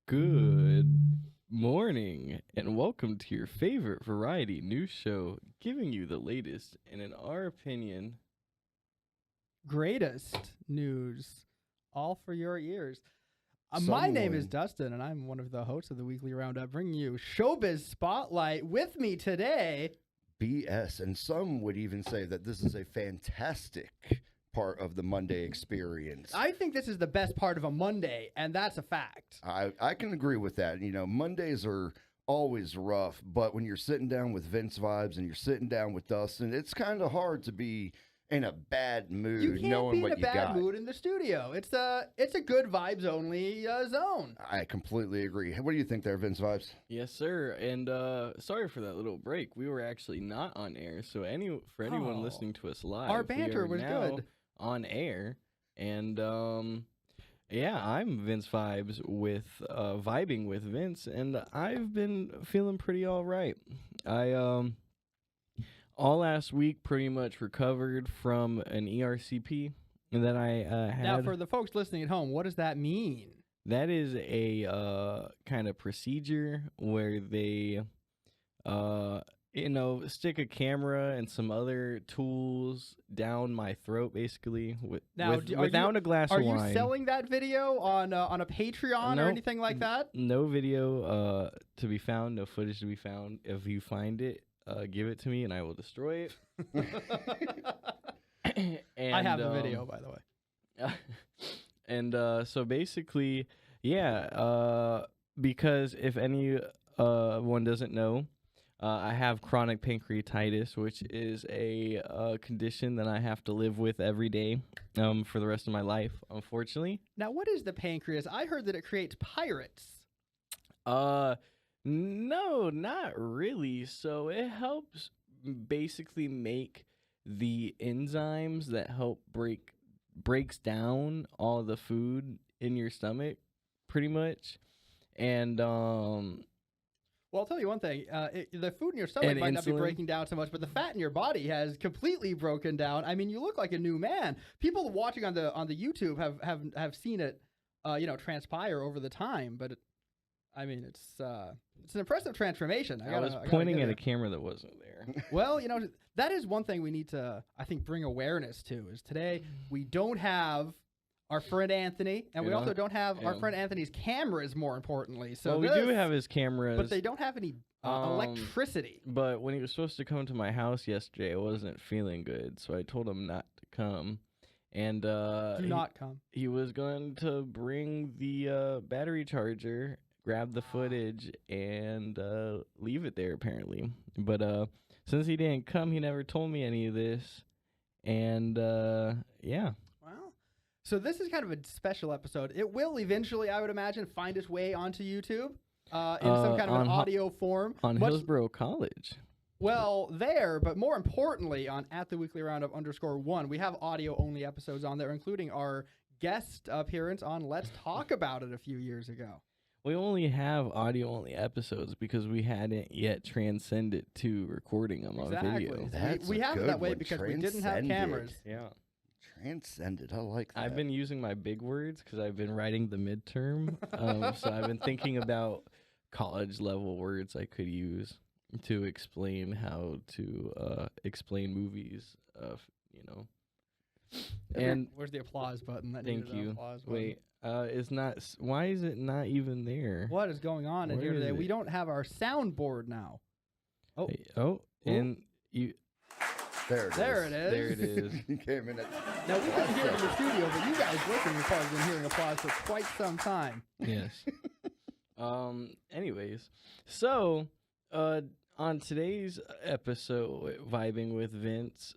Good morning, and welcome to your favorite variety news show, giving you the latest and, in our opinion, greatest news, all for your ears. My Someone- name is Dustin, and I'm one of the hosts of the Weekly Roundup, bringing you Showbiz Spotlight. With me today, BS, and some would even say that this is a fantastic part of the Monday experience. I think this is the best part of a Monday, and that's a fact. I can agree with that. You know, Mondays are always rough, but when you're sitting down with Vince Vibes and you're sitting down with Dustin, it's kind of hard to be in a bad mood You can't knowing be in what a you bad got. mood in the studio. It's a good vibes only zone. I completely agree. What do you think there, Vince Vibes? yes, sir. And sorry for that little break. We were actually not on air, so for anyone Oh. listening to us live, Our we banter are was now good. on air. And yeah, I'm Vince Vibes with Vibing with Vince, and I've been feeling pretty all right. I all last week pretty much recovered from an ERCP that I had. Now, for the folks listening at home, what does that mean? That is a kind of procedure where they, stick a camera and some other tools down my throat, basically, Now, without a glass Are of you wine. selling that video on a Patreon or Nope. anything like that? No video to be found, no footage to be found. If you find it, give it to me and I will destroy it. And, I have the video, by the way. and so basically, yeah, because if one doesn't know, I have chronic pancreatitis, which is a condition that I have to live with every day for the rest of my life, unfortunately. Now, what is the pancreas? I heard that it creates pirates. No, not really. So it helps basically make the enzymes that help breaks down all the food in your stomach, pretty much. And Well, I'll tell you one thing. The food in your stomach And might not be insulin. breaking down so much, but the fat in your body has completely broken down. I mean, you look like a new man. People watching on the YouTube have seen it, transpire over the time. But it's an impressive transformation. I was gotta pointing give at a you- camera that wasn't there. Well, that is one thing we need to, I think, bring awareness to. Is today we don't have our friend Anthony, and We we also don't- don't have our yeah. friend Anthony's cameras. More importantly, so Well, we do this- have his cameras. but they don't have any electricity. But when he was supposed to come to my house yesterday, I wasn't feeling good, so I told him not to come. And Do not come. he was going to bring the battery charger, grab the footage, and leave it there, apparently. But since he didn't come, he never told me any of this. And yeah. Well, so this is kind of a special episode. It will eventually, I would imagine, find its way onto YouTube in some kind of an audio form. On Much- Hillsborough College. Well, there, but more importantly, on @theweeklyroundup_1, we have audio-only episodes on there, including our guest appearance on Let's Talk About It a few years ago. We only have audio-only episodes because we hadn't yet transcended to recording them on video. Exactly. That's We a have it good that way one. because we didn't have Transcended. cameras. Yeah. Transcended. I like that. I've been using my big words because I've been writing the midterm. So I've been thinking about college-level words I could use to explain how to explain movies, And Where's the applause button? That thank needed an you. applause button. Wait, it's not. Why is it not even there? What is going on in Where here is today? it? We don't have our soundboard now. Oh. Hey, and you. There it is. There it is. There it is. You came in at Now, we couldn't hear it in the studio, but you guys listening have probably been hearing applause for quite some time. Yes. Anyways, so on today's episode, Vibing with Vince,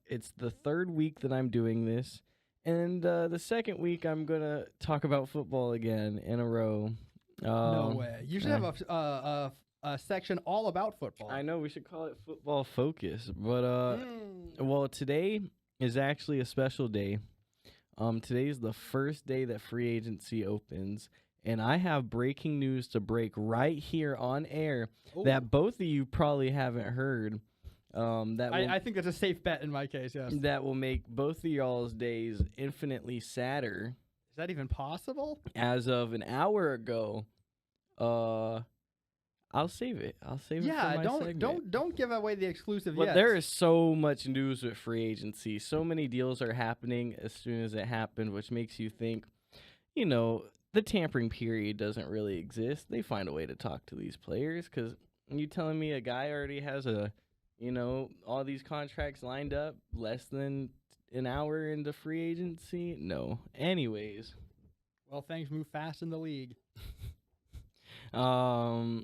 it's the third week that I'm doing this, and the second week I'm gonna talk about football again in a row. No way. You should have a section all about football. I know we should call it Football Focus, but well, today is actually a special day. Today's the first day that free agency opens, and I have breaking news to break right here on air that both of you probably haven't heard. I think that's a safe bet in my case, yes. That will make both of y'all's days infinitely sadder. Is that even possible? As of an hour ago, I'll save it. I'll save it for my segment. don't give away the exclusive But yet. there is so much news with free agency. So many deals are happening as soon as it happened, which makes you think, the tampering period doesn't really exist. They find a way to talk to these players because you telling me a guy already has all these contracts lined up less than an hour into free agency? No. Anyways. Well, things move fast in the league. Yeah,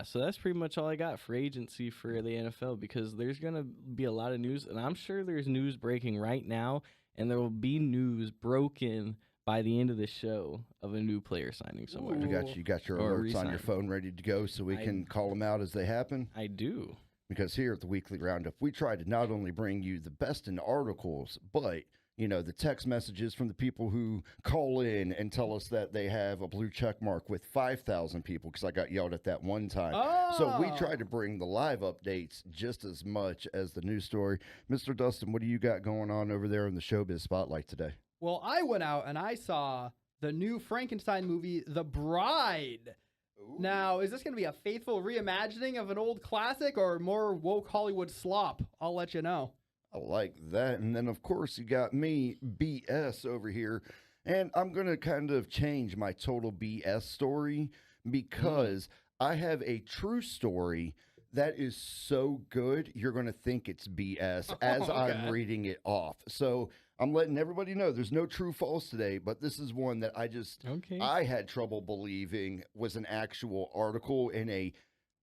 so that's pretty much all I got for agency for the NFL because there's going to be a lot of news, and I'm sure there's news breaking right now, and there will be news broken by the end of the show of a new player signing somewhere. You got your Or alerts on your phone ready to go so we can call them out as they happen? I do. Because here at the Weekly Roundup, we try to not only bring you the best in articles, but the text messages from the people who call in and tell us that they have a blue check mark with 5,000 people because I got yelled at that one time. Oh. So we try to bring the live updates just as much as the news story. Mr. Dustin, what do you got going on over there in the Showbiz Spotlight today? Well, I went out and I saw the new Frankenstein movie, The Bride. Ooh. Now, is this going to be a faithful reimagining of an old classic or more woke Hollywood slop? I'll let you know. I like that. And then, of course, you got me, BS, over here. And I'm going to kind of change my total BS story because I have a true story that is so good, you're going to think it's BS as I'm reading it off. So I'm letting everybody know there's no true false today, but this is one that I had trouble believing was an actual article in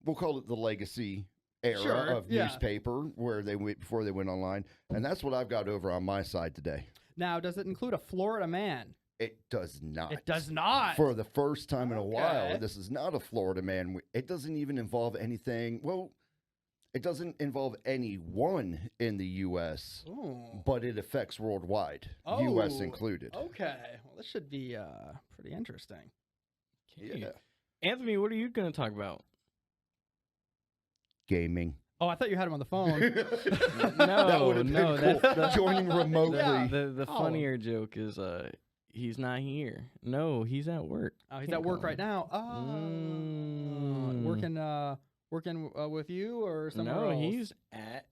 we'll call it the legacy era of newspaper where they went before they went online. And that's what I've got over on my side today. Now, does it include a Florida man? It does not. It does not. For the first time in a while, this is not a Florida man. It doesn't even involve anything. Well, it doesn't involve anyone in the U.S., but it affects worldwide, U.S. included. Okay. Well, this should be pretty interesting. Okay. Yeah. Anthony, what are you going to talk about? Gaming. Oh, I thought you had him on the phone. That would have been cool. Joining remotely. The funnier joke is he's not here. No, he's at work. Oh, he's at work right now. Oh, working with you or somewhere else? No, he's at.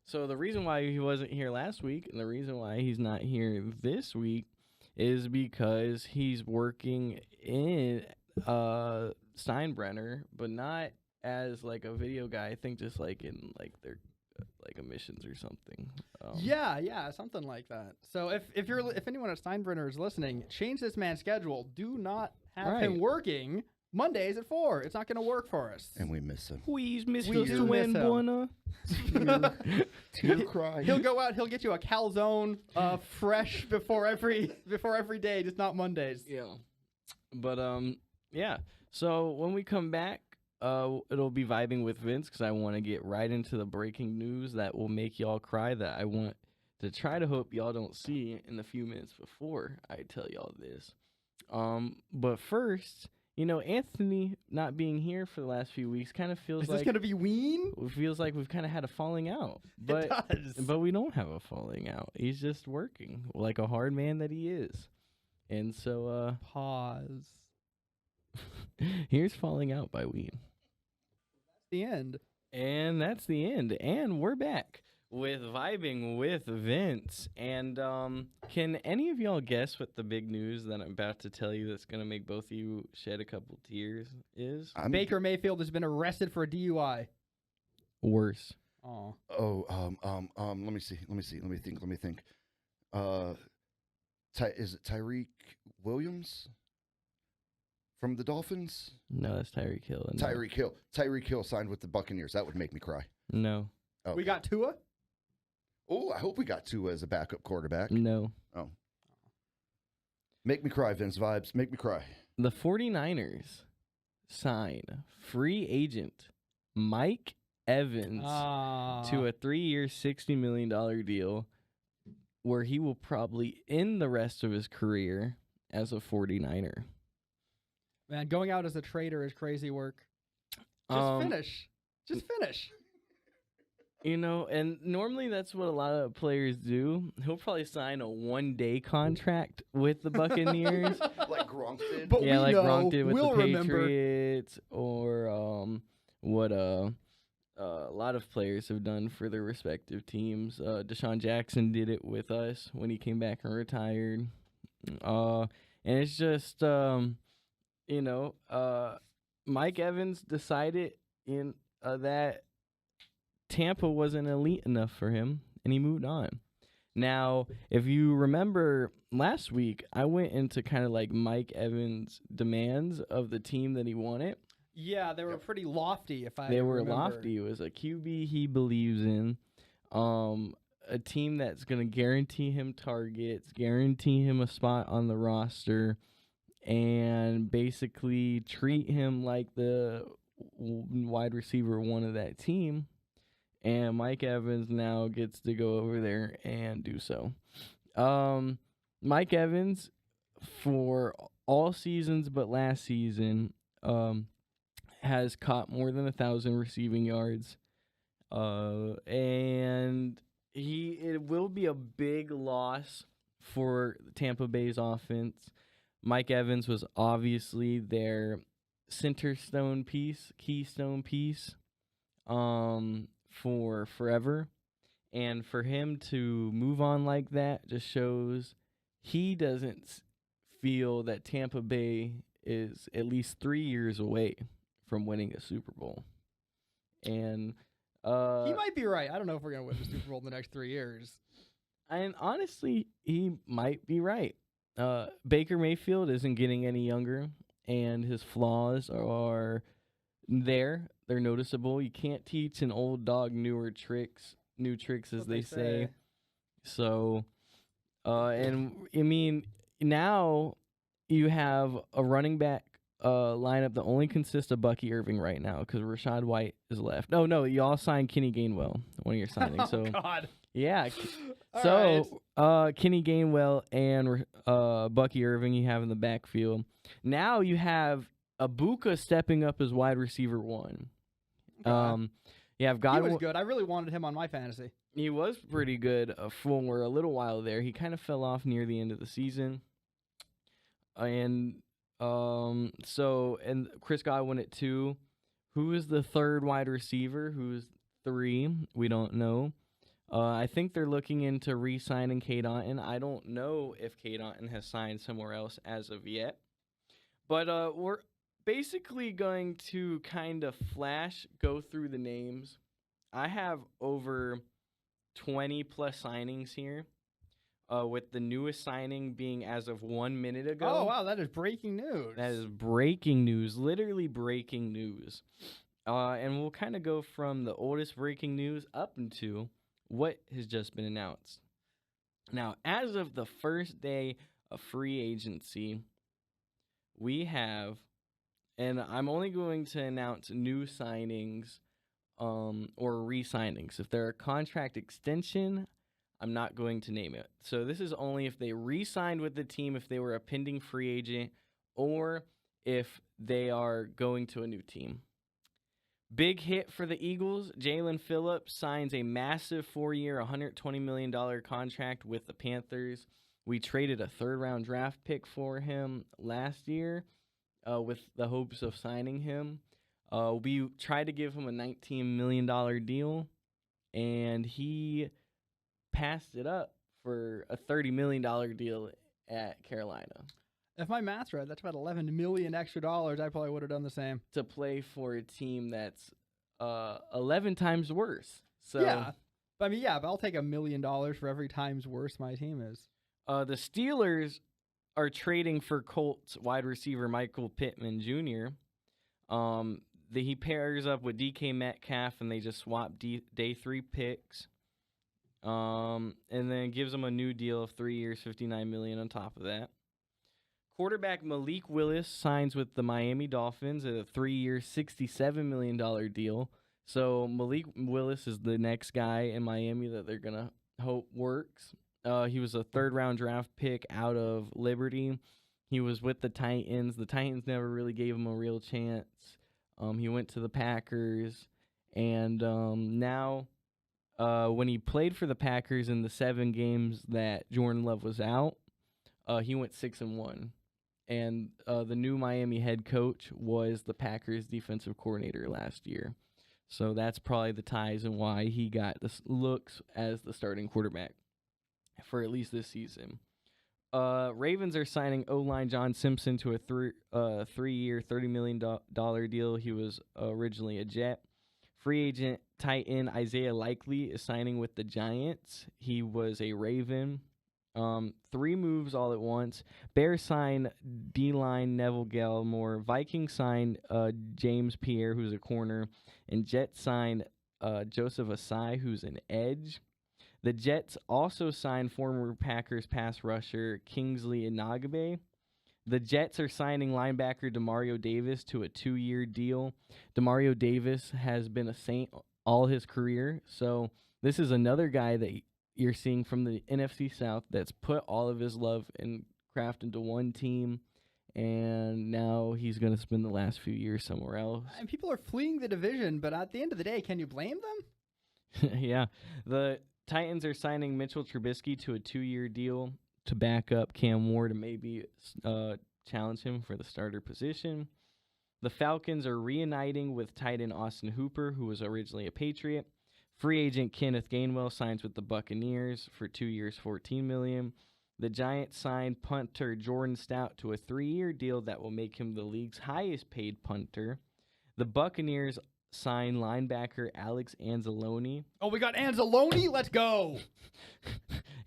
So the reason why he wasn't here last week and the reason why he's not here this week is because he's working in Steinbrenner, but not as like a video guy. I think just like in like their like emissions or something. Yeah, something like that. So if anyone at Steinbrenner is listening, change this man's schedule. Do not have him working Mondays at 4. It's not going to work for us. And we miss him. Please, Mr. Twin Buena. He'll go out. He'll get you a calzone, fresh before every day, just not Mondays. Yeah, but yeah. So when we come back, it'll be Vibing with Vince because I want to get right into the breaking news that will make y'all cry that I want to try to hope y'all don't see in the few minutes before I tell y'all this. But first, Anthony not being here for the last few weeks kind of feels like... Is this going to be Ween? It feels like we've kind of had a falling out. But, it does. But we don't have a falling out. He's just working like a hard man that he is. And so... Pause. Here's Falling Out by Ween. That's the end. And that's the end. And we're back with Vibing with Vince. And can any of y'all guess what the big news that I'm about to tell you that's going to make both of you shed a couple tears is? Baker Mayfield has been arrested for a DUI. Worse. Let me see. Let me think. Is it Tyreek Williams? From the Dolphins? No, that's Tyreek Hill. No. Tyreek Hill signed with the Buccaneers. That would make me cry. No. Okay. We got Tua? Oh, I hope we got Tua as a backup quarterback. No. Oh. Make me cry, Vince Vibes. Make me cry. The 49ers sign free agent Mike Evans to a 3-year, $60 million deal where he will probably end the rest of his career as a 49er. Man, going out as a trader is crazy work. Just finish. And normally that's what a lot of players do. He'll probably sign a 1-day contract with the Buccaneers. Like Gronk did. But Yeah, we like know, Gronk did with we'll the remember. Patriots, or what a lot of players have done for their respective teams. Deshaun Jackson did it with us when he came back and retired. And it's just, Mike Evans decided that Tampa wasn't elite enough for him, and he moved on. Now, if you remember last week, I went into kind of like Mike Evans' demands of the team that he wanted. Yeah, they were pretty lofty, if I They were remember. lofty. It was a QB he believes in, a team that's going to guarantee him targets, guarantee him a spot on the roster, and basically treat him like the wide receiver one of that team. And Mike Evans now gets to go over there and do so. Mike Evans, for all seasons but last season, has caught more than 1,000 receiving yards. And it will be a big loss for Tampa Bay's offense. Mike Evans was obviously their keystone piece, for forever. And for him to move on like that just shows he doesn't feel that Tampa Bay is at least 3 years away from winning a Super Bowl. And he might be right. I don't know if we're going to win the Super Bowl in the next 3 years. And honestly, he might be right. Baker Mayfield isn't getting any younger, and his flaws are there. They're noticeable. You can't teach an old dog new tricks, as they say. So, and I mean, now you have a running back lineup that only consists of Bucky Irving right now because Rashad White is left. No, y'all signed Kenny Gainwell, one of your signings. Oh, God. Yeah. All Kenny Gainwell and Bucky Irving you have in the backfield. Now you have Ibuka stepping up as wide receiver one. Okay. You have He Godwin. was good. I really wanted him on my fantasy. He was pretty good for a little while there. He kind of fell off near the end of the season. And and Chris Godwin at 2. Who is the third wide receiver? Who's 3? We don't know. I think they're looking into re-signing Cade Otton. I don't know if Cade Otton has signed somewhere else as of yet. But we're basically going to kind of go through the names. I have over 20 plus signings here, with the newest signing being as of 1 minute ago. Oh, wow, that is breaking news. That is breaking news, literally breaking news. And we'll kind of go from the oldest breaking news up into what has just been announced. Now, as of the first day of free agency, we have, and I'm only going to announce new signings or re-signings. If they're a contract extension, I'm not going to name it. So this is only if they re-signed with the team, if they were a pending free agent, or if they are going to a new team. Big hit for the Eagles. Jalen Phillips signs a massive 4-year, $120 million contract with the Panthers. We traded a third-round draft pick for him last year with the hopes of signing him. We tried to give him a $19 million deal, and he passed it up for a $30 million deal at Carolina. If my math's right, that's about $11 million extra dollars. I probably would have done the same. To play for a team that's 11 times worse. So yeah, but I'll take $1 million for every times worse my team is. The Steelers are trading for Colts wide receiver Michael Pittman Jr. He pairs up with DK Metcalf, and they just swap day 3 picks. And then gives them a new deal of 3 years, $59 million on top of that. Quarterback Malik Willis signs with the Miami Dolphins at a 3-year, $67 million deal. So Malik Willis is the next guy in Miami that they're going to hope works. He was a third-round draft pick out of Liberty. He was with the Titans. The Titans never really gave him a real chance. He went to the Packers. And now When he played for the Packers in the 7 games that Jordan Love was out, he went 6-1. And the new Miami head coach was the Packers defensive coordinator last year. So that's probably the ties and why he got the looks as the starting quarterback for at least this season. Ravens are signing O-line John Simpson to a 3-year, $30 million deal. He was originally a Jet. Free agent tight end Isaiah Likely is signing with the Giants. He was a Raven. 3 moves all at once. Bears sign D-line Neville Gallimore. Vikings sign James Pierre, who's a corner. And Jets sign Joseph Asai, who's an edge. The Jets also signed former Packers pass rusher Kingsley Inagabe. The Jets are signing linebacker Demario Davis to a 2-year deal. Demario Davis has been a Saint all his career, so this is another guy that you're seeing from the NFC South that's put all of his love and craft into one team, and now he's going to spend the last few years somewhere else. And people are fleeing the division, but at the end of the day, can you blame them? Yeah. The Titans are signing Mitchell Trubisky to a 2-year deal to back up Cam Ward and maybe challenge him for the starter position. The Falcons are reuniting with tight end Austin Hooper, who was originally a Patriot. Free agent Kenneth Gainwell signs with the Buccaneers for 2 years, $14 million. The Giants signed punter Jordan Stout to a 3-year deal that will make him the league's highest paid punter. The Buccaneers signed linebacker Alex Anzalone. Oh, we got Anzalone? Let's go.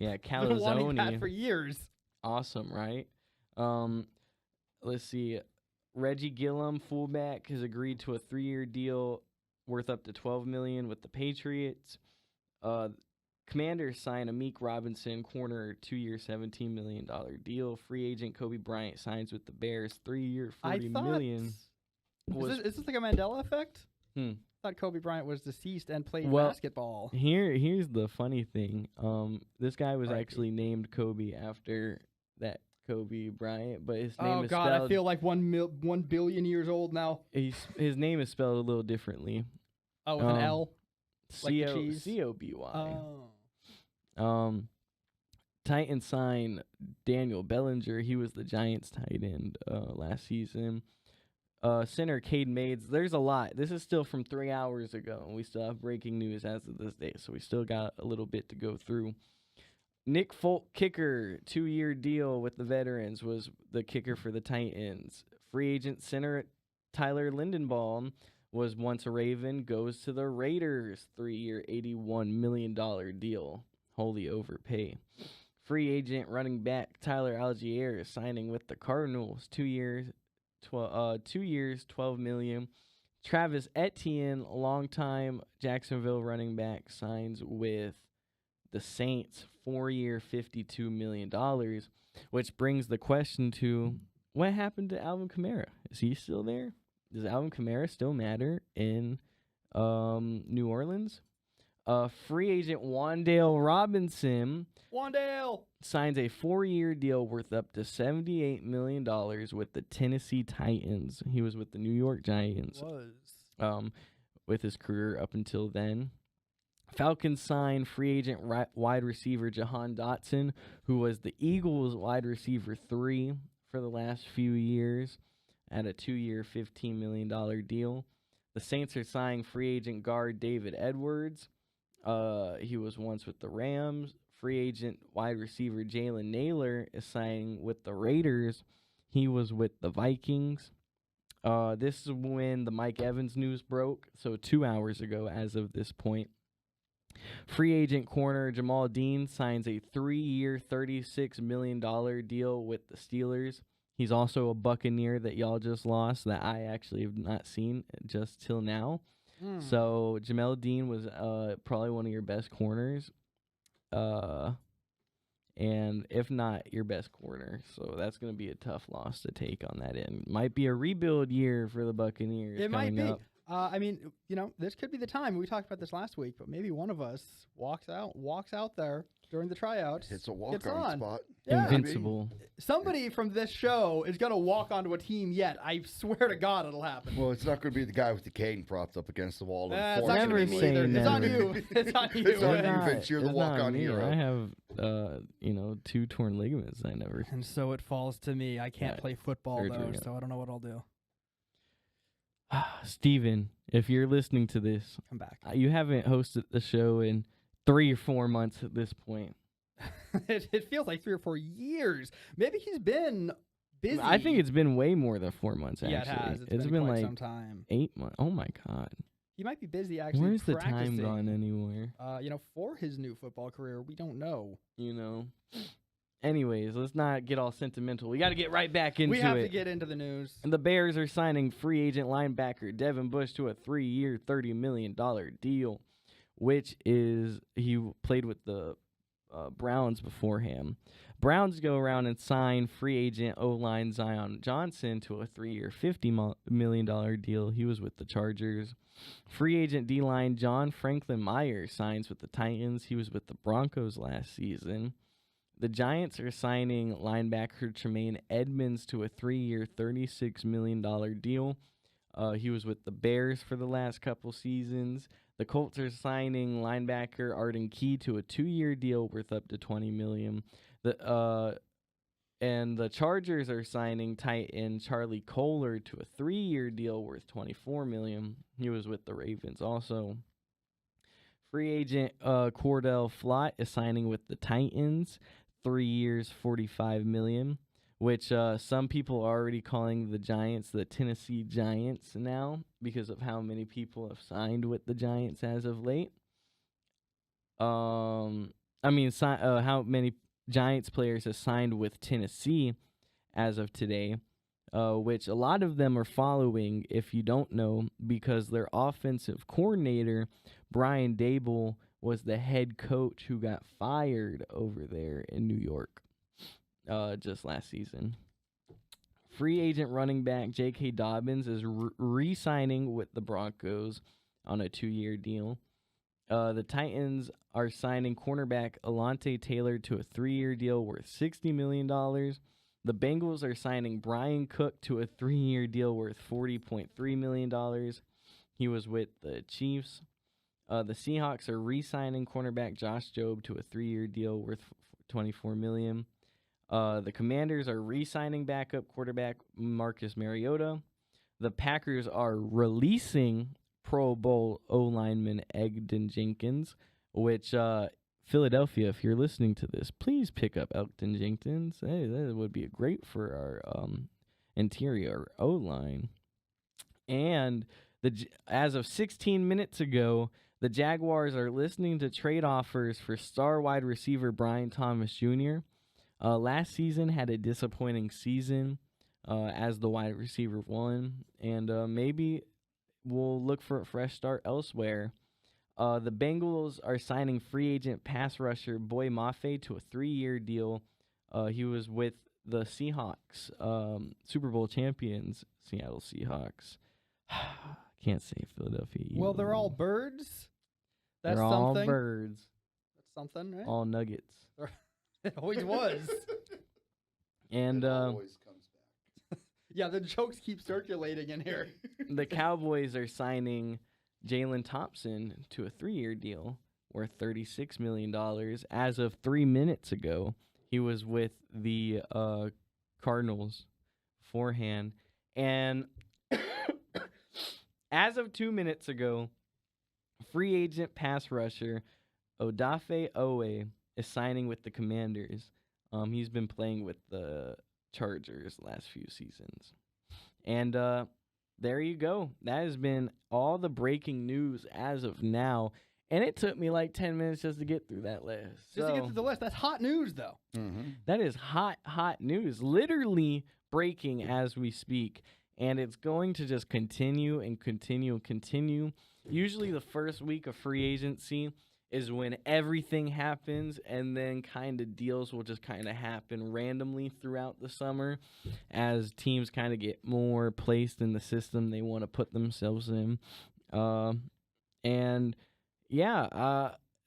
Yeah, I've been wanting that Calzone. for years. Awesome, right? Let's see. Reggie Gillum, fullback, has agreed to a 3-year deal worth up to $12 million with the Patriots. Commanders sign Amik Robinson, corner, 2-year, $17 million deal. Free agent Kobe Bryant signs with the Bears, 3-year, $40 million. Is this like a Mandela effect? Hmm. I thought Kobe Bryant was deceased and played Well, basketball. Here's the funny thing. This guy was R.I.P. actually named Kobe after that Kobe Bryant, but his name Oh, is God, spelled... I feel like 1 billion years old now. His name is spelled a little differently. Oh, with an L? Like the cheese? C-O-B-Y. Oh. Titans sign Daniel Bellinger. He was the Giants tight end last season. Center Cade Mades. There's a lot. This is still from 3 hours ago, and we still have breaking news as of this day, so we still got a little bit to go through. Nick Folk, kicker, 2-year deal with the veterans, was the kicker for the Titans. Free agent center Tyler Lindenbaum was once a Raven, goes to the Raiders, 3-year, $81 million deal. Holy overpay. Free agent running back Tyler Algier is signing with the Cardinals, 2 years, $12 million. Travis Etienne, longtime Jacksonville running back, signs with the Saints, 4-year, $52 million, which brings the question to, what happened to Alvin Kamara? Is he still there? Does Alvin Kamara still matter in New Orleans? Free agent Wan'Dale Robinson signs a 4-year deal worth up to $78 million with the Tennessee Titans. He was with the New York Giants with his career up until then. Falcons sign free agent wide receiver Jahan Dotson, who was the Eagles wide receiver 3 for the last few years at a 2-year, $15 million deal. The Saints are signing free agent guard David Edwards. He was once with the Rams. Free agent wide receiver Jalen Naylor is signing with the Raiders. He was with the Vikings. This is when the Mike Evans news broke, so 2 hours ago as of this point. Free agent corner Jamal Dean signs a 3-year, $36 million deal with the Steelers. He's also a Buccaneer that y'all just lost that I actually have not seen just till now. So Jamal Dean was probably one of your best corners. And if not, your best corner. So that's going to be a tough loss to take on that end. Might be a rebuild year for the Buccaneers. It might be. Up. I mean, this could be the time. We talked about this last week, but maybe one of us walks out there. during the tryouts. It's a gets walk-on on. spot. Yeah. Invincible. Somebody from this show is going to walk onto a team yet. I swear to God it'll happen. Well, it's not going to be the guy with the cane propped up against the wall. It's not going to be me Never either. say It's on never. you. It's on you. It's on you, not- Vince. You're the it's not walk-on me. hero. I have, 2 torn ligaments. I never. And so it falls to me. I can't Yeah, play football, surgery, though, yeah. so I don't know what I'll do. Steven, if you're listening to this, Come back. you haven't hosted the show in 3 or 4 months at this point. It feels like 3 or 4 years. Maybe he's been busy. I think it's been way more than 4 months. Actually, Yeah, it has. It's been quite like some time. 8 months. Oh my God, He might be busy actually. where's the practicing. time gone anywhere? For his new football career, we don't know. Anyways, let's not get all sentimental. We got to get right back into We have it. to get into the news. And the Bears are signing free agent linebacker Devin Bush to a 3-year, $30 million deal, which is he played with the Browns beforehand. Browns go around and sign free agent O-line Zion Johnson to a 3-year, $50 million deal. He was with the Chargers. Free agent D-line John Franklin Myers signs with the Titans. He was with the Broncos last season. The Giants are signing linebacker Tremaine Edmonds to a 3-year, $36 million deal. He was with the Bears for the last couple seasons. The Colts are signing linebacker Arden Key to a 2-year deal worth up to $20 million. And the Chargers are signing tight end Charlie Kohler to a 3-year deal worth $24 million. He was with the Ravens also. Free agent Cordell Flott is signing with the Titans, 3 years, $45 million, which some people are already calling the Giants the Tennessee Giants now because of how many people have signed with the Giants as of late. How many Giants players have signed with Tennessee as of today, which a lot of them are following, if you don't know, because their offensive coordinator, Brian Dable, was the head coach who got fired over there in New York just last season. Free agent running back J.K. Dobbins is re-signing with the Broncos on a 2-year deal. The Titans are signing cornerback Alante Taylor to a 3-year deal worth $60 million. The Bengals are signing Brian Cook to a 3-year deal worth $40.3 million. He was with the Chiefs. The Seahawks are re-signing cornerback Josh Jobe to a 3-year deal worth $24 million. The Commanders are re-signing backup quarterback Marcus Mariota. The Packers are releasing Pro Bowl O-lineman Egdon Jenkins, which Philadelphia, if you're listening to this, please pick up Elgton Jenkins. Hey, that would be great for our interior O-line. And as of 16 minutes ago, the Jaguars are listening to trade offers for star wide receiver Brian Thomas Jr. Last season had a disappointing season as the wide receiver 1, and maybe we'll look for a fresh start elsewhere. The Bengals are signing free agent pass rusher Boy Mafe to a 3-year deal. He was with the Seahawks, Super Bowl champions, Seattle Seahawks. Can't say Philadelphia Eagles. Well, they're all birds. That's They're something. all birds. That's something, right? All Nuggets. It always was. And always comes back. Yeah, the jokes keep circulating in here. the Cowboys are signing Jalen Thompson to a 3-year deal worth $36 million. As of 3 minutes ago, he was with the Cardinals beforehand. And as of 2 minutes ago, free agent pass rusher Odafe Owe is signing with the Commanders. He's been playing with the Chargers last few seasons. And there you go. That has been all the breaking news as of now. And it took me like 10 minutes just to get through that list. Just to get to the list. That's hot news, though. Mm-hmm. That is hot news. Literally breaking as we speak. And it's going to just continue and continue and continue. Usually the first week of free agency is when everything happens, and then kind of deals will just kind of happen randomly throughout the summer as teams kind of get more placed in the system they want to put themselves in. That's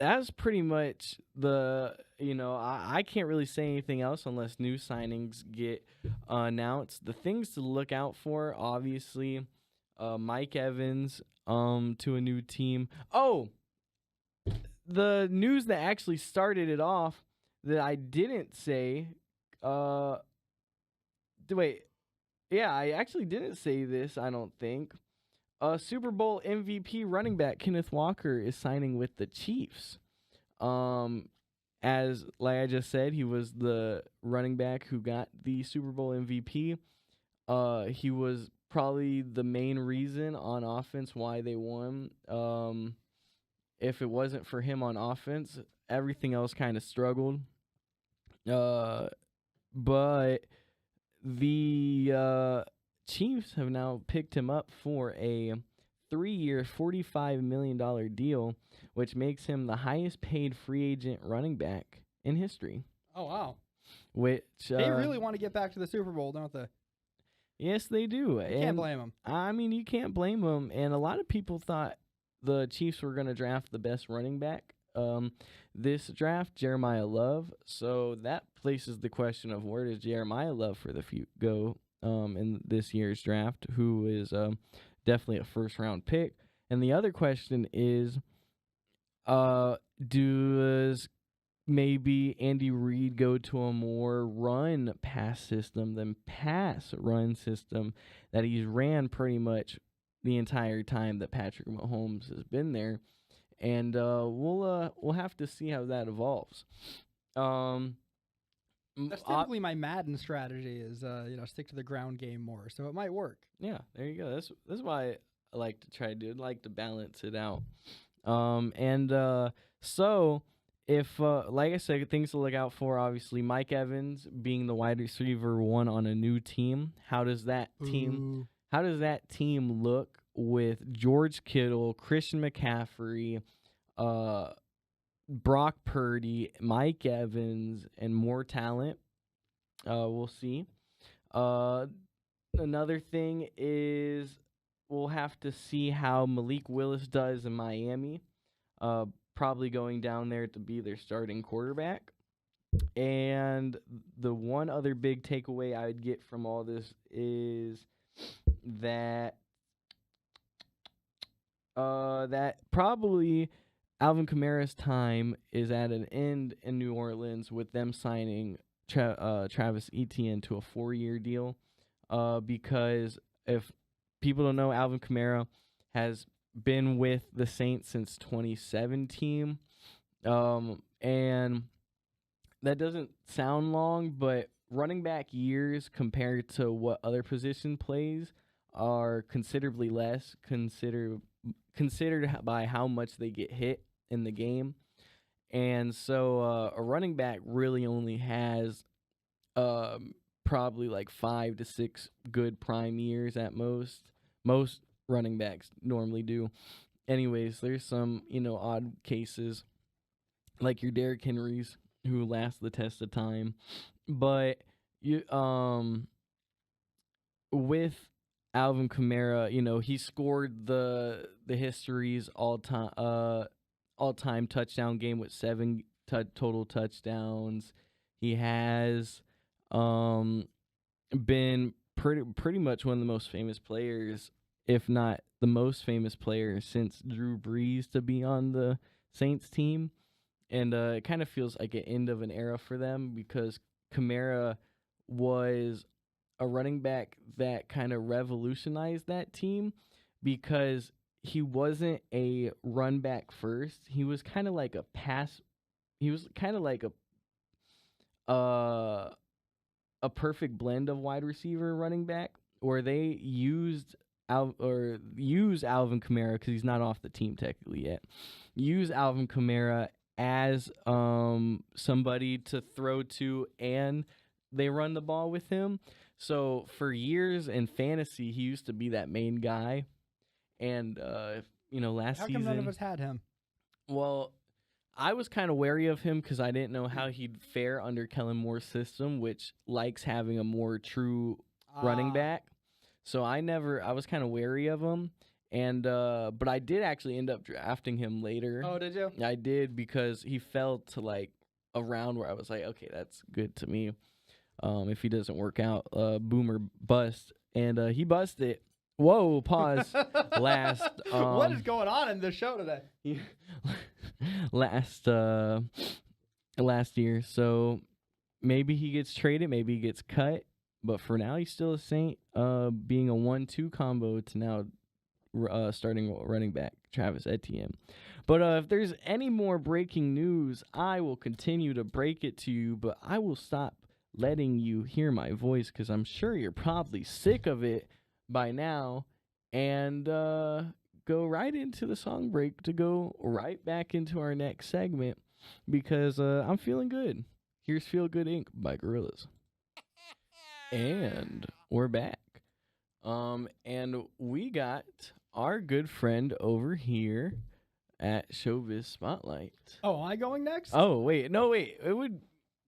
that's pretty much the, I can't really say anything else unless new signings get announced. The things to look out for, obviously, Mike Evans to a new team. Oh, the news that actually started it off that I didn't say, wait, yeah, I actually didn't say this, I don't think. Super Bowl MVP running back Kenneth Walker is signing with the Chiefs. As like I just said, he was the running back who got the Super Bowl MVP. He was probably the main reason on offense why they won. If it wasn't for him on offense, everything else kind of struggled. But the Chiefs have now picked him up for a 3-year, $45 million deal, which makes him the highest paid free agent running back in history. Oh, wow. Which they really want to get back to the Super Bowl, don't they? Yes, they do. You can't blame them. I mean, you can't blame them. And a lot of people thought the Chiefs were going to draft the best running back this draft, Jeremiah Love. So that places the question of where does Jeremiah Love for the go in this year's draft, who is definitely a first-round pick. And the other question is, does maybe Andy Reid go to a more run-pass system than pass-run system that he's ran pretty much the entire time that Patrick Mahomes has been there? And we'll have to see how that evolves. That's typically my Madden strategy is stick to the ground game more, so it might work. Yeah, there you go. That's why I like to try to do it. I like to balance it out. So if like I said, things to look out for, obviously Mike Evans being the wide receiver 1 on a new team. How does that team look with George Kittle, Christian McCaffrey, Brock Purdy, Mike Evans, and more talent? We'll see. Another thing is we'll have to see how Malik Willis does in Miami. Probably going down there to be their starting quarterback. And the one other big takeaway I would get from all this is that that probably Alvin Kamara's time is at an end in New Orleans with them signing Travis Etienne to a 4-year deal. Because if people don't know, Alvin Kamara has been with the Saints since 2017. And that doesn't sound long, but running back years compared to what other position plays are considerably less, considered by how much they get hit in the game. And so a running back really only has probably like 5 to 6 good prime years at most. Most running backs normally do. Anyways, there's some, odd cases like your Derrick Henrys who last the test of time. But you with Alvin Kamara, he scored the history's all-time touchdown game with 7 total touchdowns. He has been pretty much one of the most famous players, if not the most famous player since Drew Brees to be on the Saints team. And it kind of feels like an end of an era for them because Kamara was a running back that kind of revolutionized that team because he wasn't a run back first. He was kind of like a pass. He was kind of like a perfect blend of wide receiver running back, where they use Alvin Kamara because he's not off the team technically yet. Use Alvin Kamara as somebody to throw to, and they run the ball with him. So for years in fantasy, he used to be that main guy. And last season, how come none of us had him? Well, I was kind of wary of him because I didn't know how he'd fare under Kellen Moore's system, which likes having a more true running back. So I was kind of wary of him. And but I did actually end up drafting him later. Oh, did you? I did, because he fell to like around where I was like, okay, that's good to me. If he doesn't work out, boomer bust, and he busted. Whoa, pause. Last What is going on in this show today? last year. So maybe he gets traded, maybe he gets cut, but for now he's still a Saint. Being a 1-2 combo to now starting running back Travis Etienne. But if there's any more breaking news, I will continue to break it to you, but I will stop letting you hear my voice, because I'm sure you're probably sick of it by now, and go right into the song break to go right back into our next segment, because I'm feeling good. Here's Feel Good Inc. by Gorillaz. And we're back. And we got our good friend over here at Showbiz Spotlight. Oh, am I going next? Oh, wait. No, wait. It would...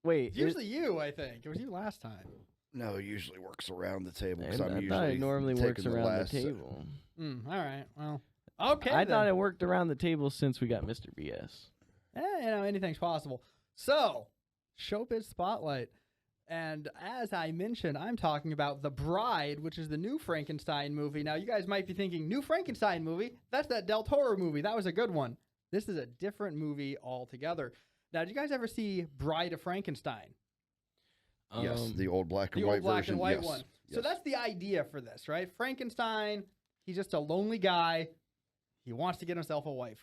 Wait. It's usually you, I think. It was you last time. No, it usually works around the table, because I I'm thought usually it normally taking works around the table. All right. Well, okay. I then. thought it worked around the table since we got Mr. BS. Anything's possible. So, Showbiz Spotlight. And as I mentioned, I'm talking about The Bride, which is the new Frankenstein movie. Now, you guys might be thinking, new Frankenstein movie? That's that Del Toro movie. That was a good one. This is a different movie altogether. Now, did you guys ever see Bride of Frankenstein? Yes, the old black and The white old black version. and white Yes, one. So yes. that's the idea for this, right? Frankenstein, he's just a lonely guy. He wants to get himself a wife.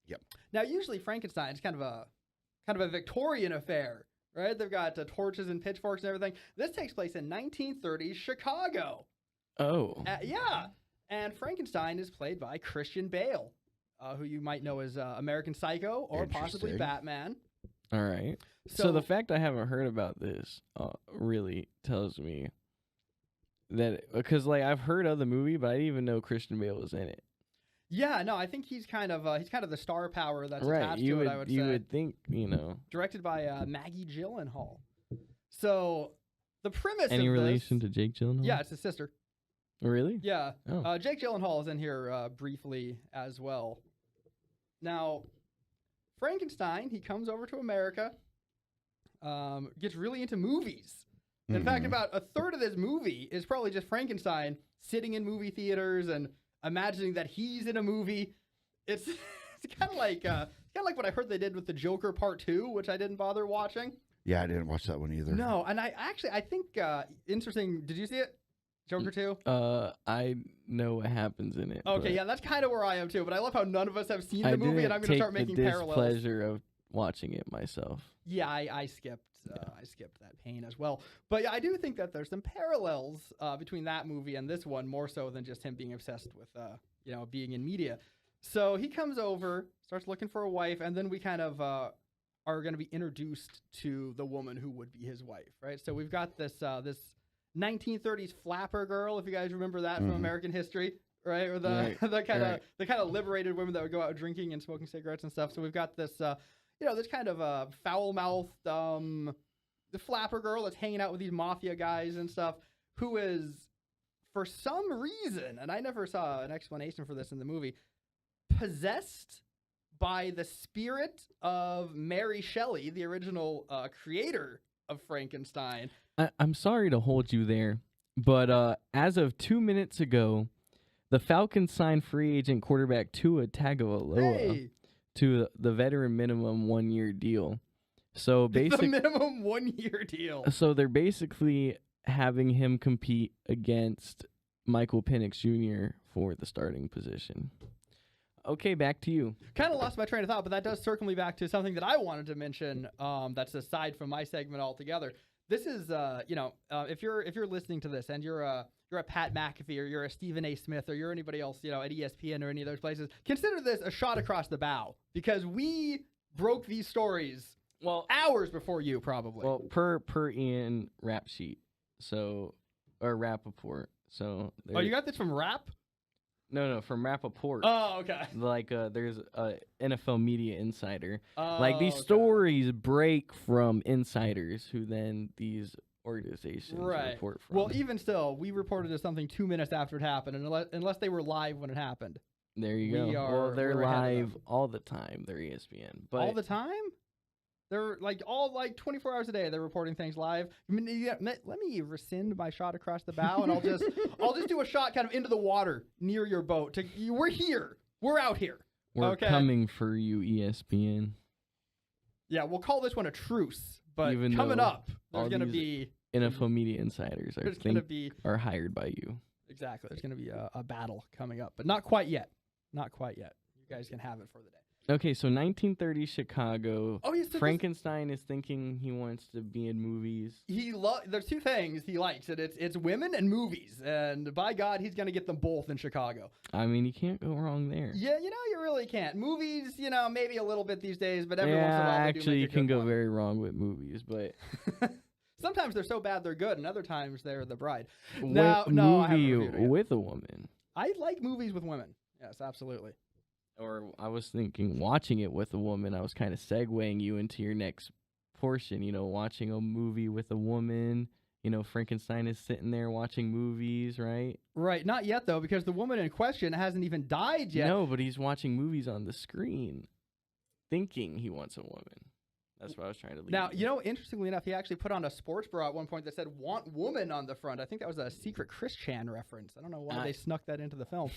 Yep. Now, usually Frankenstein is kind of a Victorian affair, right? They've got torches and pitchforks and everything. This takes place in 1930s Chicago. Oh. Yeah. And Frankenstein is played by Christian Bale, who you might know as American Psycho or possibly Interesting. Batman. All right. So the fact I haven't heard about this really tells me that, because like I've heard of the movie, but I didn't even know Christian Bale was in it. Yeah, no, I think he's kind of the star power that's Right. attached You to would it, I would you say. would think, Directed by Maggie Gyllenhaal. So the premise any of relation this, to Jake Gyllenhaal? yeah, it's his sister. Really? Yeah. Oh. Jake Gyllenhaal is in here briefly as well. Now, Frankenstein, he comes over to America, gets really into movies. In fact, about a third of this movie is probably just Frankenstein sitting in movie theaters and imagining that he's in a movie. It's kind of like what I heard they did with the Joker Part 2, which I didn't bother watching. Yeah, I didn't watch that one either. No, and I think interesting. Did you see it? Joker 2? I know what happens in it. Okay, but yeah, that's kind of where I am too. But I love how none of us have seen I the movie, and I'm going to didn't start take making the parallels. displeasure of watching it myself. Yeah, I skipped. I skipped that pain as well. But yeah, I do think that there's some parallels between that movie and this one, more so than just him being obsessed with being in media. So he comes over, starts looking for a wife, and then we kind of are going to be introduced to the woman who would be his wife, right? So we've got this 1930s flapper girl, if you guys remember that from American history, right? Or the the kind of liberated women that would go out drinking and smoking cigarettes and stuff. So we've got this this kind of foul-mouthed the flapper girl that's hanging out with these mafia guys and stuff, who is, for some reason, and I never saw an explanation for this in the movie, possessed by the spirit of Mary Shelley, the original creator of Frankenstein. I'm sorry to hold you there, but as of 2 minutes ago, the Falcons signed free agent quarterback Tua Tagovailoa to the veteran minimum 1-year deal. So basically, the minimum 1-year deal. So they're basically having him compete against Michael Penix Jr. for the starting position. Okay, back to you. Kind of lost my train of thought, but that does circle me back to something that I wanted to mention. That's aside from my segment altogether. This is, if you're listening to this and you're a Pat McAfee or you're a Stephen A. Smith or you're anybody else, at ESPN or any of those places, consider this a shot across the bow, because we broke these stories hours before you, probably. Well, per Ian rap sheet, or Rappaport. So you got this from Rap? No, from Rappaport. Oh, okay. Like, there's a NFL media insider. Like, these stories break from insiders who then these organizations Right. report from. Well, even still, we reported as something 2 minutes after it happened, and unless they were live when it happened. there you go. Well, they're we're ahead of live them. all the time. They're ESPN, but All the time? They're like 24 hours a day. They're reporting things live. I mean, let me rescind my shot across the bow, and I'll just do a shot kind of into the water near your boat. We're here. We're out here. we're okay. coming for you, ESPN. Yeah, we'll call this one a truce. But Even coming though up, there's all going to these be NFL media insiders there's going to be are hired by you. exactly. There's going to be a battle coming up, but not quite yet. Not quite yet. You guys can have it for the day. Okay, so 1930 Chicago. Oh, yes. So Frankenstein is thinking he wants to be in movies. there's two things he likes, and it's women and movies. And by God, he's going to get them both in Chicago. I mean, you can't go wrong there. Yeah, you really can't. Movies, maybe a little bit these days, but every once in a while they do actually, make you a can good go one. very wrong with movies, but Sometimes they're so bad they're good, and other times they're the bride. no, I haven't movie reviewed it yet. with a woman. I like movies with women. Yes, absolutely. Or I was thinking watching it with a woman. I was kind of segueing you into your next portion, watching a movie with a woman. Frankenstein is sitting there watching movies, right? Right, not yet though, because the woman in question hasn't even died yet. No, but he's watching movies on the screen, thinking he wants a woman. That's what I was trying to lead. Now, interestingly enough, he actually put on a sports bra at one point that said "Want Woman" on the front. I think that was a secret Chris Chan reference. I don't know why they snuck that into the film.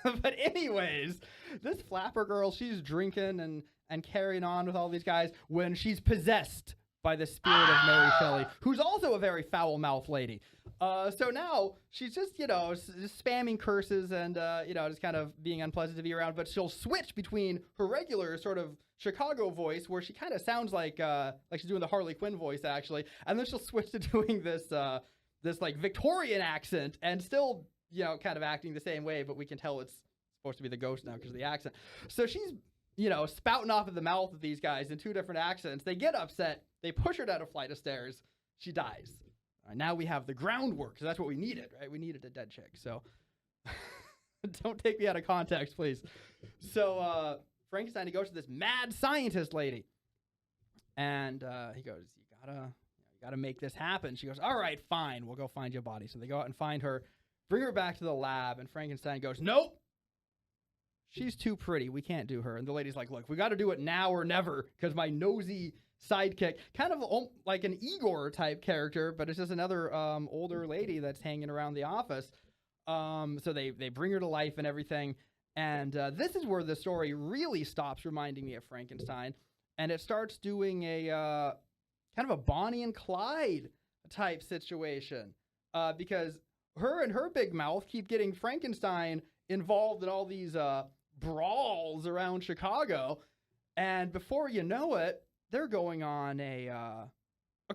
But anyways, this flapper girl, she's drinking and carrying on with all these guys when she's possessed by the spirit of Mary Shelley, who's also a very foul-mouthed lady. So now she's just, just spamming curses and, just kind of being unpleasant to be around. But she'll switch between her regular sort of Chicago voice, where she kind of sounds like she's doing the Harley Quinn voice, actually. And then she'll switch to doing this like Victorian accent and still, kind of acting the same way, but we can tell it's supposed to be the ghost now because of the accent. So she's, spouting off at the mouth of these guys in two different accents. They get upset. They push her down a flight of stairs. She dies. Now we have the groundwork, because that's what we needed, right? We needed a dead chick. So don't take me out of context, please. So Frankenstein, he goes to this mad scientist lady. And he goes, you gotta make this happen. She goes, all right, fine. We'll go find your body. So they go out and find her, bring her back to the lab. And Frankenstein goes, nope. She's too pretty. We can't do her. And the lady's like, look, we got to do it now or never, because my nosy sidekick, kind of like an Igor type character, but it's just another older lady that's hanging around the office. So they bring her to life and everything. And this is where the story really stops reminding me of Frankenstein. And it starts doing a kind of a Bonnie and Clyde type situation, because her and her big mouth keep getting Frankenstein involved in all these brawls around Chicago, and before you know it, they're going on a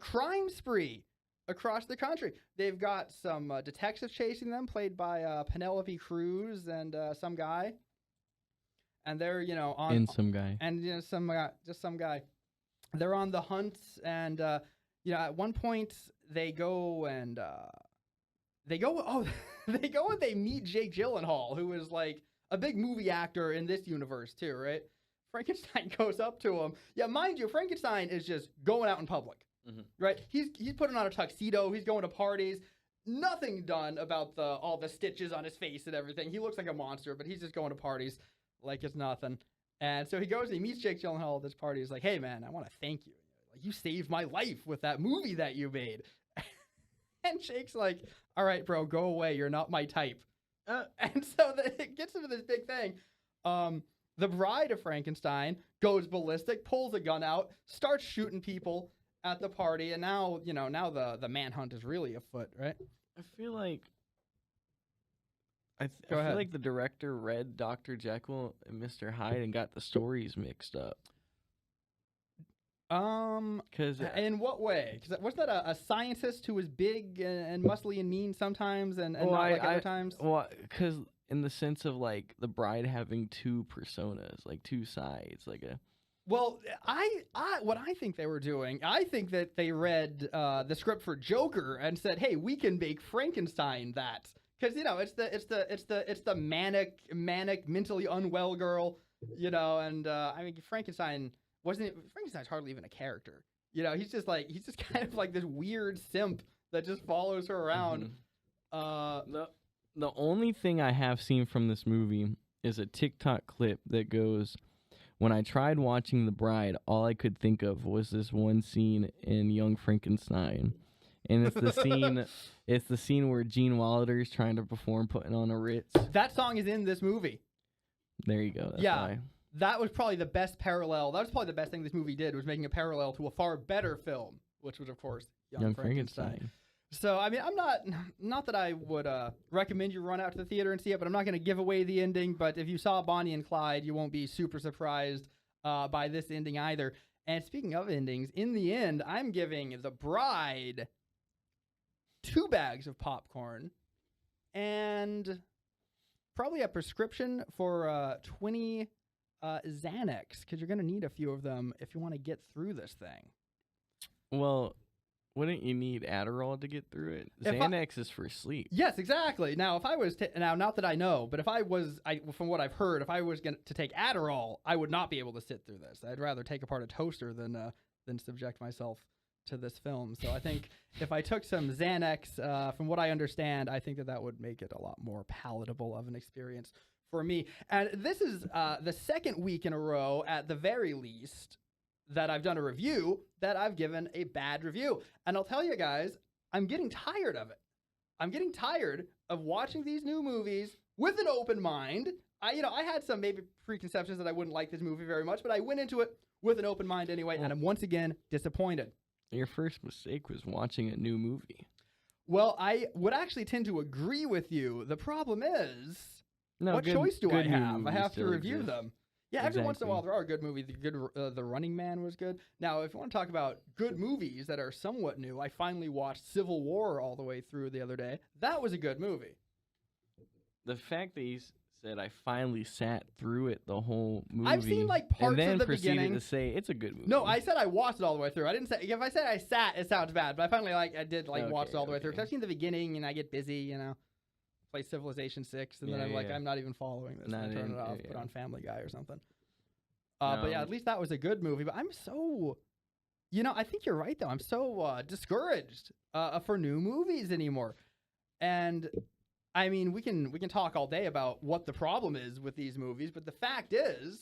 crime spree across the country. They've got some detectives chasing them, played by Penelope Cruz and some guy, and they're some guy. They're on the hunt, and at one point they go and they meet Jake Gyllenhaal, who is like a big movie actor in this universe too, right? Frankenstein goes up to him. Yeah, mind you, Frankenstein is just going out in public, right? He's putting on a tuxedo. He's going to parties. Nothing done about all the stitches on his face and everything. He looks like a monster, but he's just going to parties like it's nothing. And so he goes and he meets Jake Gyllenhaal at this party. He's like, hey, man, I want to thank you. Like, you saved my life with that movie that you made. And Jake's like, all right, bro, go away. You're not my type. And so it gets into this big thing. The bride of Frankenstein goes ballistic, pulls a gun out, starts shooting people at the party. And now, the manhunt is really afoot, right? I feel like I Go ahead. feel like the director read Dr. Jekyll and Mr. Hyde and got the stories mixed up. Because in what way? Because was that a scientist who was big and muscly and mean sometimes, and not like other times? Well, because in the sense of like the bride having two personas, like two sides, like a. Well, what I think they were doing, I think that they read the script for Joker and said, "Hey, we can make Frankenstein that." Because it's the manic, mentally unwell girl, and I mean Frankenstein's hardly even a character, You know, he's just kind of like this weird simp that just follows her around. The only thing I have seen from this movie is a TikTok clip that goes, when I tried watching The Bride, all I could think of was this one scene in Young Frankenstein. And it's the scene where Gene Wilder is trying to perform putting on a Ritz. That song is in this movie. There you go. That's yeah. why. That was probably the best parallel. That was probably the best thing this movie did, was making a parallel to a far better film, which was, of course, Young Frankenstein. So, I mean, I'm not that I would recommend you run out to the theater and see it, but I'm not going to give away the ending. But if you saw Bonnie and Clyde, you won't be super surprised by this ending either. And speaking of endings, in the end, I'm giving The Bride 2 bags of popcorn and probably a prescription for 20 Xanax, because you're going to need a few of them if you want to get through this thing. Well, wouldn't you need Adderall to get through it? Xanax is for sleep. Yes, exactly. Now, if I was now, not that I know, but if I was, from what I've heard, if I was going to take Adderall, I would not be able to sit through this. I'd rather take apart a toaster than subject myself to this film. So I think if I took some Xanax, from what I understand, I think that would make it a lot more palatable of an experience for me. And this is the second week in a row, at the very least, that I've done a review that I've given a bad review. And I'll tell you guys, I'm getting tired of it. I'm getting tired of watching these new movies with an open mind. I had some maybe preconceptions that I wouldn't like this movie very much, but I went into it with an open mind anyway, and I'm once again disappointed. Your first mistake was watching a new movie. Well, I would actually tend to agree with you. The problem is, what choice do I have? I have to review them. Yeah, every once in a while there are good movies. The Running Man was good. Now, if you want to talk about good movies that are somewhat new, I finally watched Civil War all the way through the other day. That was a good movie. The fact that you said I finally sat through it the whole movie, I've seen like parts and then of the proceeded beginning to say it's a good movie. No, I said I watched it all the way through. I didn't say, if I said I sat, it sounds bad. But I finally watch it all the way through. Because I've seen the beginning and I get busy, play Civilization 6, and then I'm like, I'm not even following this. And turn it off, put on Family Guy or something. But yeah, at least that was a good movie. But I'm so, I think you're right though. I'm so discouraged for new movies anymore. And I mean, we can talk all day about what the problem is with these movies, but the fact is,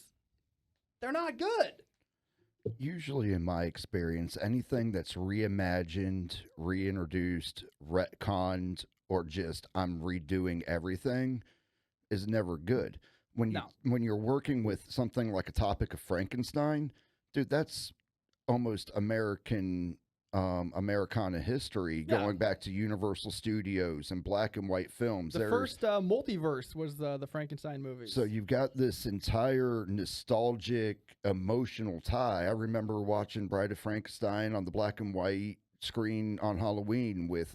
they're not good. Usually, in my experience, anything that's reimagined, reintroduced, retconned, or just I'm redoing everything is never good. When you're working with something like a topic of Frankenstein, dude, that's almost Americana history, going back to Universal Studios and black and white films. The first multiverse was the Frankenstein movies. So you've got this entire nostalgic, emotional tie. I remember watching Bride of Frankenstein on the black and white screen on Halloween with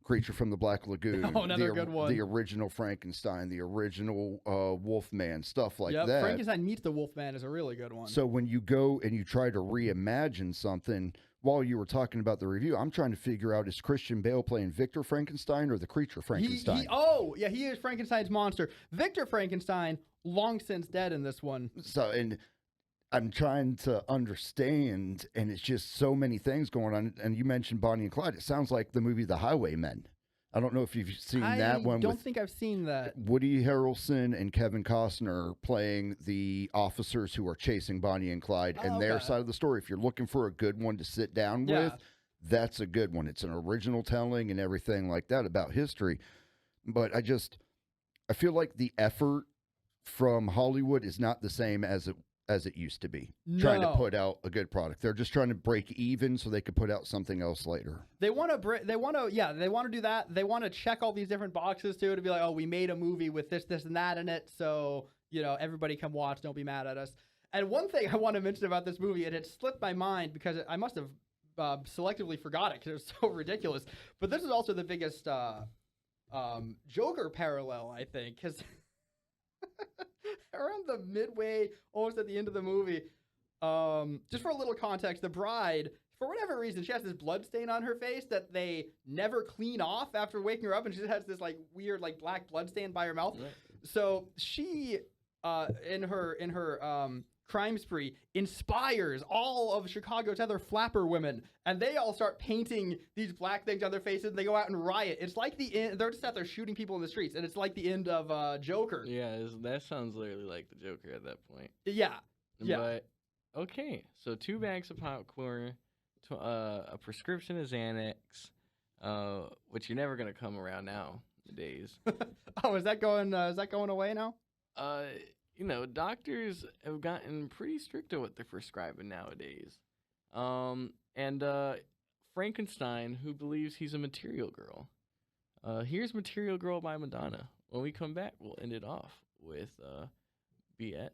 Creature from the Black Lagoon. Oh, another good one. The original Frankenstein, the original Wolfman, stuff like that. Frankenstein meets the Wolfman is a really good one. So when you go and you try to reimagine something, while you were talking about the review, I'm trying to figure out, is Christian Bale playing Victor Frankenstein or the creature Frankenstein? He is Frankenstein's monster. Victor Frankenstein, long since dead in this one. So, and I'm trying to understand, and it's just so many things going on. And you mentioned Bonnie and Clyde. It sounds like the movie The Highwaymen. I don't know if you've seen that one. I don't think I've seen that. Woody Harrelson and Kevin Costner playing the officers who are chasing Bonnie and Clyde and their side of the story. If you're looking for a good one to sit down with, that's a good one. It's an original telling and everything like that about history. But I feel like the effort from Hollywood is not the same as it used to be. Trying to put out a good product. They're just trying to break even so they could put out something else later. They want to do that. They want to check all these different boxes too, to be like, oh, we made a movie with this, and that in it. So, everybody come watch. Don't be mad at us. And one thing I want to mention about this movie, it had slipped my mind because I must have selectively forgot it because it was so ridiculous. But this is also the biggest Joker parallel, I think, because around the midway, almost at the end of the movie, just for a little context, the bride, for whatever reason, she has this blood stain on her face that they never clean off after waking her up, and she just has this weird black blood stain by her mouth. Right. So she, in her crime spree inspires all of Chicago's other flapper women, and they all start painting these black things on their faces, and they go out and riot. It's like the end. They're just out there shooting people in the streets, and it's like the end of Joker. Yeah, that sounds literally like the Joker at that point. Yeah. But okay, so 2 bags of popcorn, a prescription of Xanax, which you're never gonna come around nowadays. Oh, is that going away now? Doctors have gotten pretty strict at what they're prescribing nowadays. And Frankenstein, who believes he's a material girl. Here's Material Girl by Madonna. When we come back, we'll end it off with BS.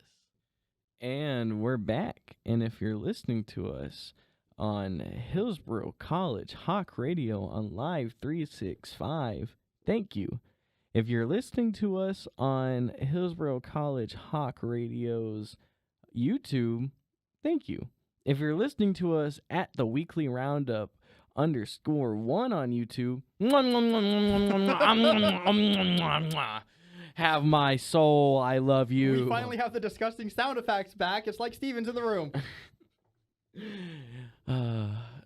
And we're back. And if you're listening to us on Hillsborough College Hawk Radio on Live 365, thank you. If you're listening to us on Hillsborough College Hawk Radio's YouTube, thank you. If you're listening to us at the Weekly Roundup _1 on YouTube, have my soul, I love you. We finally have the disgusting sound effects back. It's like Steven's in the room.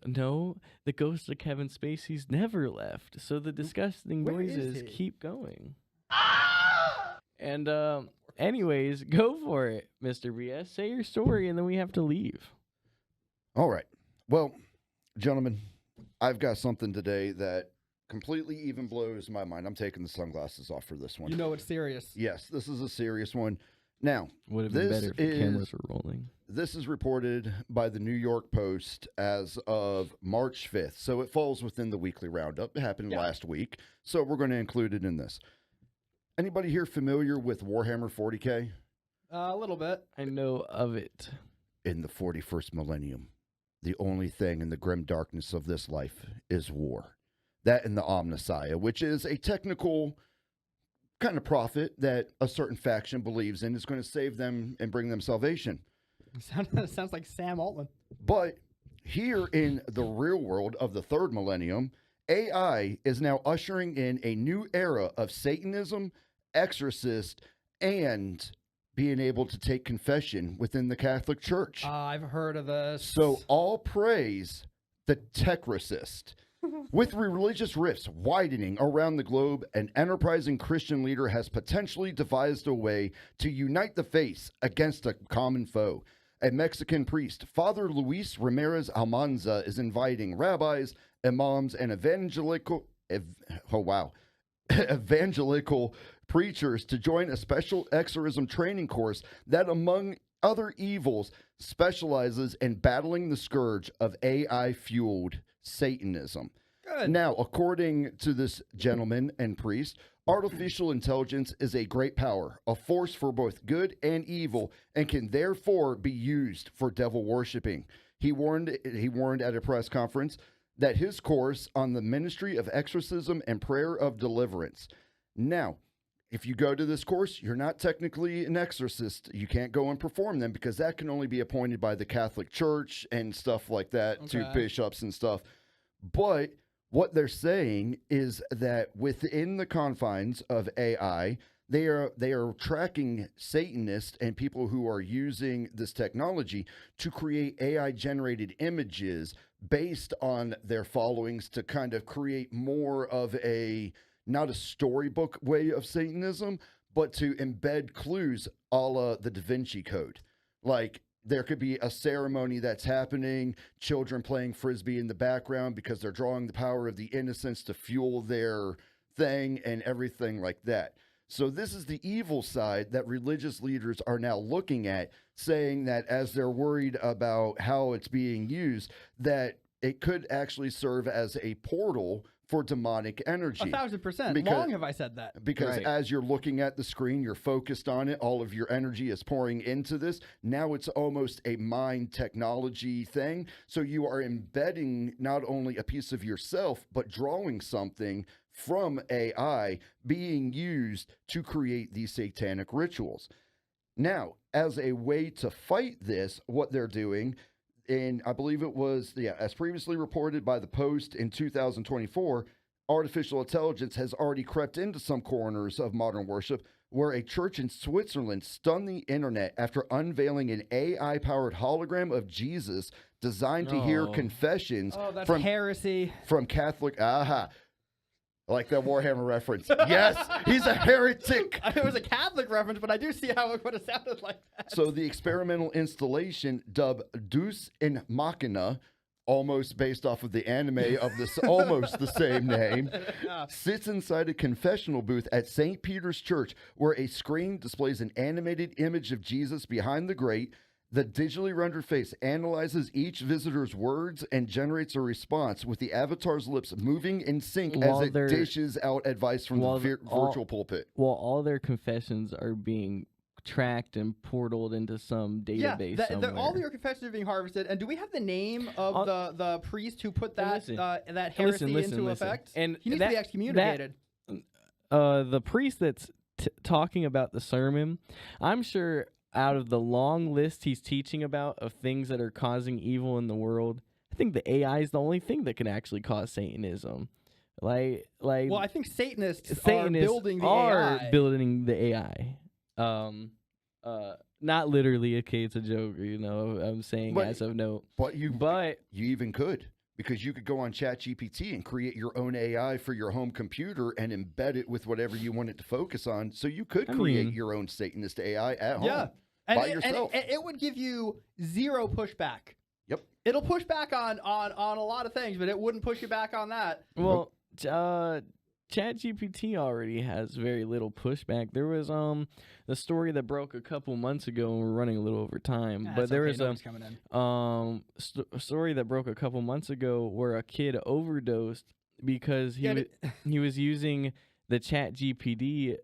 No, the ghost of Kevin Spacey's never left, so the disgusting Where noises is he? keep going. And anyways, go for it, Mr. BS. Say your story, and then we have to leave. All right. Well, gentlemen, I've got something today that completely even blows my mind. I'm taking the sunglasses off for this one. You know it's serious. Yes, this is a serious one. Now, Would have been this better if the cameras were rolling. This is reported by the New York Post as of March 5th. So it falls within the Weekly Roundup. It happened last week. So we're going to include it in this. Anybody here familiar with Warhammer 40K? A little bit. I know of it. In the 41st millennium, the only thing in the grim darkness of this life is war. That and the Omnissiah, which is a technical kind of prophet that a certain faction believes in is going to save them and bring them salvation. Sounds like Sam Altman. But here in the real world of the 3rd millennium, AI is now ushering in a new era of Satanism, exorcist, and being able to take confession within the Catholic Church. I've heard of this. So all praise the techricist. With religious rifts widening around the globe, an enterprising Christian leader has potentially devised a way to unite the faith against a common foe. A Mexican priest, Father Luis Ramirez Almanza, is inviting rabbis, imams, and evangelical preachers to join a special exorcism training course that, among other evils, specializes in battling the scourge of AI-fueled Satanism. Good. Now, according to this gentleman and priest, artificial intelligence is a great power, a force for both good and evil, and can therefore be used for devil worshiping. He warned at a press conference that his course on the ministry of exorcism and prayer of deliverance. Now, if you go to this course, you're not technically an exorcist. You can't go and perform them because that can only be appointed by the Catholic Church and stuff like that, to bishops and stuff. But what they're saying is that within the confines of AI, they are tracking Satanists and people who are using this technology to create AI-generated images based on their followings to kind of create more of a, not a storybook way of Satanism, but to embed clues a la the Da Vinci Code. Like, there could be a ceremony that's happening, children playing Frisbee in the background because they're drawing the power of the innocence to fuel their thing and everything like that. So this is the evil side that religious leaders are now looking at, saying that as they're worried about how it's being used, that it could actually serve as a portal for demonic energy. 1,000%. Long have I said that. Because as you're looking at the screen, you're focused on it. All of your energy is pouring into this. Now it's almost a mind technology thing. So you are embedding not only a piece of yourself, but drawing something from AI being used to create these satanic rituals. Now, as a way to fight this, what they're doing, and I believe it was, as previously reported by the Post in 2024, artificial intelligence has already crept into some corners of modern worship where a church in Switzerland stunned the internet after unveiling an AI-powered hologram of Jesus designed to hear Oh. confessions Oh, that's from heresy. Catholic. I like that Warhammer reference. Yes, he's a heretic. It was a Catholic reference, but I do see how it would have sounded like that. So the experimental installation, dubbed Deus in Machina, almost based off of the anime of this almost the same name, sits inside a confessional booth at St. Peter's Church, where a screen displays an animated image of Jesus behind the grate. The digitally rendered face analyzes each visitor's words and generates a response, with the avatar's lips moving in sync While as it they're- dishes out advice from the while virtual pulpit. Well, all their confessions are being tracked and portaled into some database somewhere. all your confessions are being harvested. And do we have the name of the priest who put that listen. that heresy into effect? And he needs that- to be excommunicated. The priest that's talking about the sermon, I'm sure out of the long list he's teaching about of things that are causing evil in the world, I think the AI is the only thing that can actually cause Satanism. Well, I think Satanists are building the AI. building the AI. Not literally. Okay, it's a joke. You know, I'm saying But- as of note. But you But even could, because you could go on ChatGPT and create your own AI for your home computer and embed it with whatever you want it to focus on. So you could create your own Satanist AI at home. Yeah. And by yourself. it would give you zero pushback. Yep. It'll push back on a lot of things, but it wouldn't push you back on that. well, ChatGPT already has very little pushback. There was the story that broke a couple months ago, and we're running a little over time. Nah, but it's there okay, was nobody's coming in. a story that broke a couple months ago where a kid overdosed because he was using the ChatGPT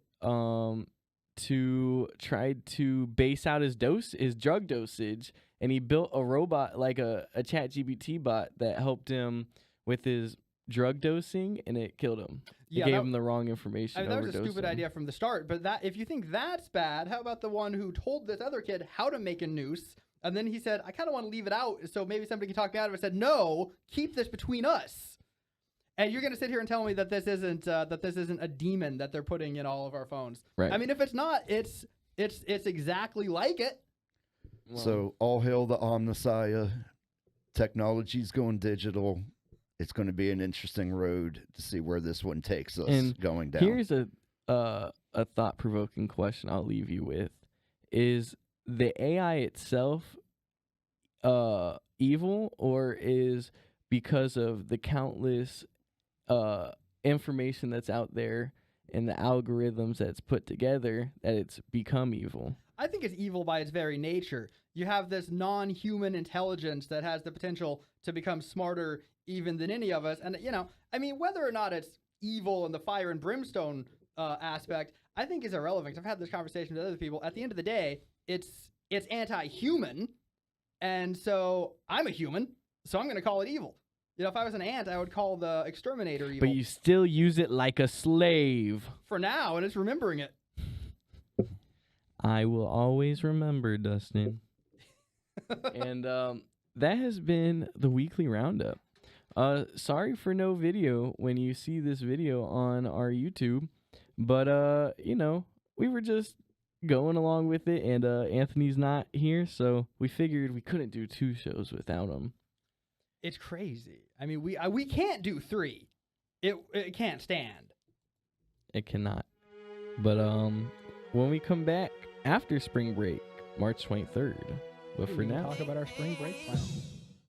to try to base out his drug dosage, and he built a robot like a ChatGPT bot that helped him with his drug dosing, and it killed him. It gave him the wrong information. I mean, that was a overdosed stupid him. idea from the start. But that, if you think that's bad, how about the one who told this other kid how to make a noose, and then he said, "I kind of want to leave it out, so maybe somebody can talk me out of it." Said, "No, keep this between us." And you're gonna sit here and tell me that this isn't a demon that they're putting in all of our phones. Right. I mean, if it's not, it's exactly like it. Well, So all hail the Omnissiah. Technology's going digital. It's going to be an interesting road to see where this one takes us And going down. here's a thought-provoking question I'll leave you with: is the AI itself evil, or is because of the countless information that's out there and the algorithms that's put together that it's become evil? I think it's evil by its very nature. You have this non-human intelligence that has the potential to become smarter even than any of us. And, I mean, whether or not it's evil in the fire and brimstone aspect, I think is irrelevant. I've had this conversation with other people. At the end of the day, it's anti-human. And so I'm a human, so I'm going to call it evil. If I was an ant, I would call the exterminator evil. But you still use it like a slave. For now, and it's remembering it. I will always remember, Dustin. And that has been the Weekly Roundup. Sorry for no video when you see this video on our YouTube, but we were just going along with it, and Anthony's not here, so we figured we couldn't do 2 shows without him. It's crazy. I mean, we can't do 3. It can't stand. It cannot. But when we come back after spring break, March 23rd. But for We can now, talk about our spring break plans.